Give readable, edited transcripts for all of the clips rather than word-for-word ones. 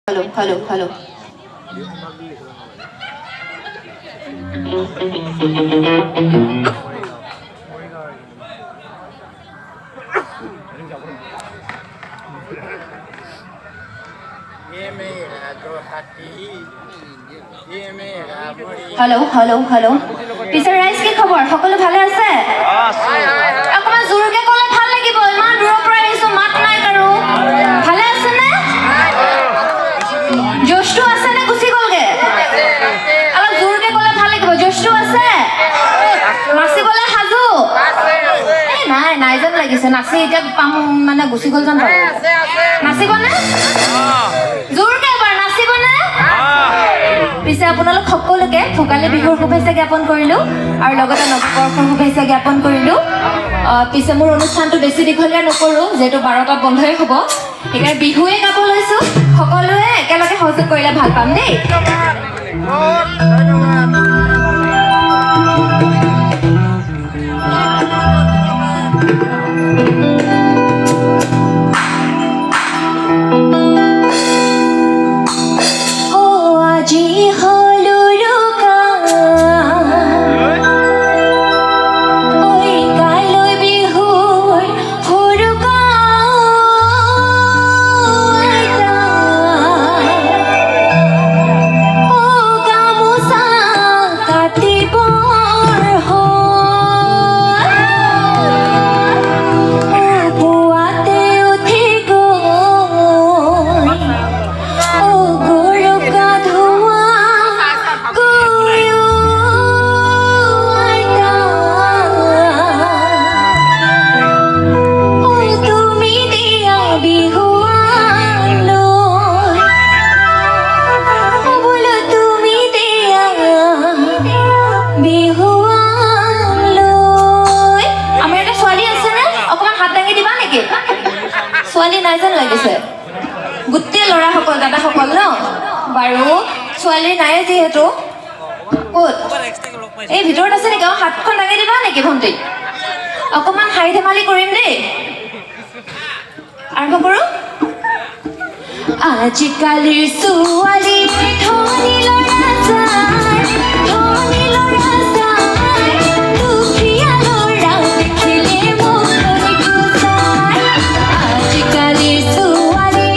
Hello, hello, hello. Hello, hello, hello. Teacher Rice কি খবৰ? সকলো ভালে আছে? অকমান জোৰকে ক'লে ভাল লাগিব। ইমান দূৰৰ পৰা আহিছো, মাত নাই কাৰো। ভালে আছে নে? জোশটো আছে নে গুচি গ'লগে? অলপ জোৰকে ক'লে ভাল লাগিব। জোশটো আছে? নাচিবলৈ সাজু? নাই নাই যেন লাগিছে। নাচি এতিয়া পাম মানে গুচি গ'ল যেন পাব। নাচিবনে? জোৰকে এবাৰ নাচিবনে? পিছে আপোনালোক সকলোকে ভোগালী বিহুৰ শুভেচ্ছা জ্ঞাপন কৰিলোঁ আৰু লগতে নৱবৰ্ষৰ শুভেচ্ছা জ্ঞাপন কৰিলোঁ। পিছে মোৰ অনুষ্ঠানটো বেছি দীঘলীয়া নকৰোঁ, যিহেতু 12টাত বন্ধই হ'ব। সেইকাৰণে বিহুৱে গাব লৈছোঁ। সকলোৱে একেলগে সহযোগ কৰিলে ভাল পাম দেই। ছোৱালী নাই যেন লাগিছে। গোটেই ল'ৰাসকল দাদাসকল ন বাৰু ছোৱালী নাই যিহেতু ক'ত এই ভিতৰত আছে নেকি? হাতখন দাঙি দিবা নেকি ভণ্টি? অকণমান হাঁহি ধেমালি কৰিম দেই। আৰম্ভ কৰোঁ। আজিকালিৰ ছোৱালী ধনী ল'ৰা যায়, ধনী ল'ৰা যায়, দুখীয়া ল'ৰা দেখিলে মুখনি গুচায়। আজিকালিৰ ছোৱালী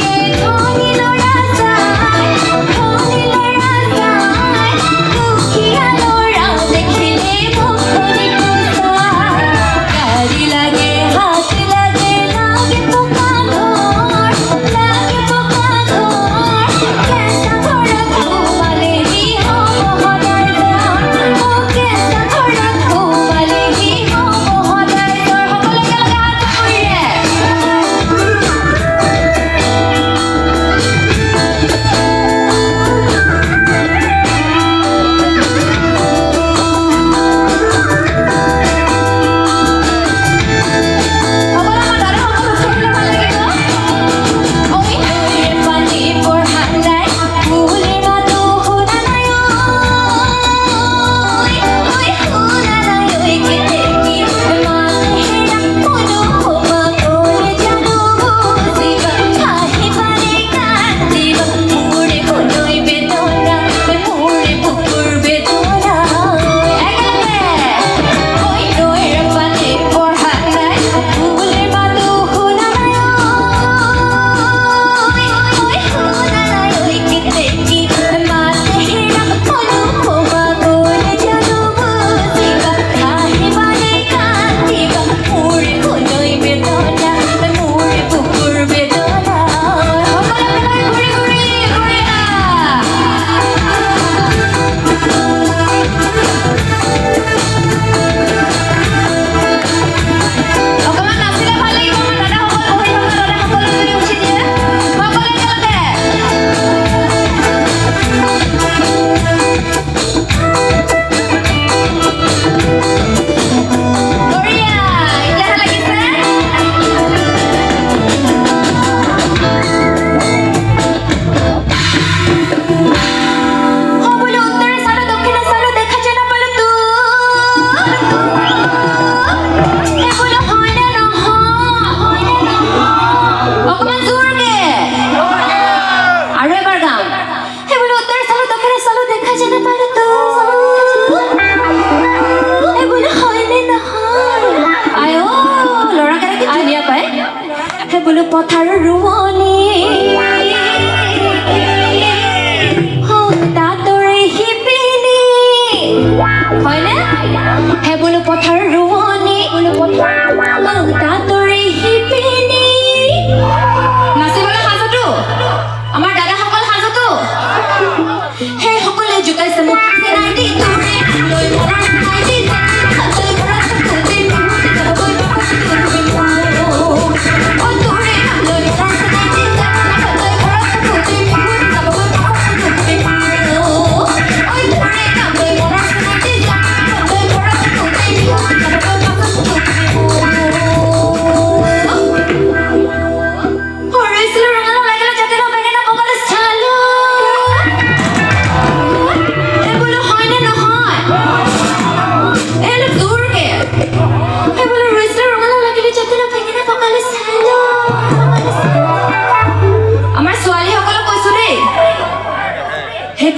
ধনী ল'ৰা যায়, ধনী ল'ৰা যায়, দুখীয়া ল'ৰা দেখিলে মুখনি গুচায়। গাড়ী লাগে, হাত লাগে, লাগে পকা ঘৰ, লাগে পকা ঘৰ, কেঁচা ঘৰত সোমালেহি হ'ব সদায় যাম।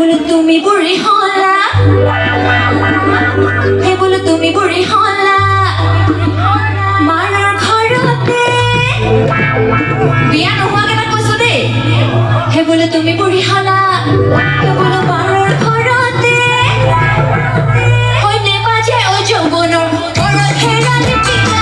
বোলো তুমি বুঢ়ী হলা হে বোলো তুমি বুঢ়ী হলা মাৰৰ ঘৰতে বিয়া নোহোৱাকে তাক কৈছো দেই হে বোলো তুমি বুঢ়ী হলা হে বোলো মাৰৰ ঘৰতে হয়নে বাজে অ যৌৱনৰ ঘৰত হেৰালি টিকা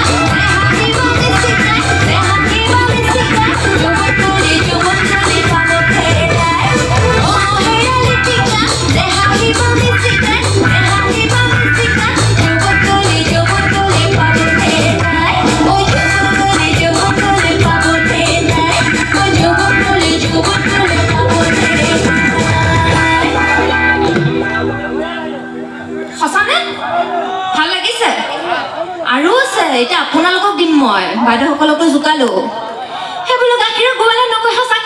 এতিয়া আপোনালোকক দিম মই বাইদেউসকলকো জোকালো সেই বোলো গাখীৰৰ গোৱালা নকৈ সঁচাকে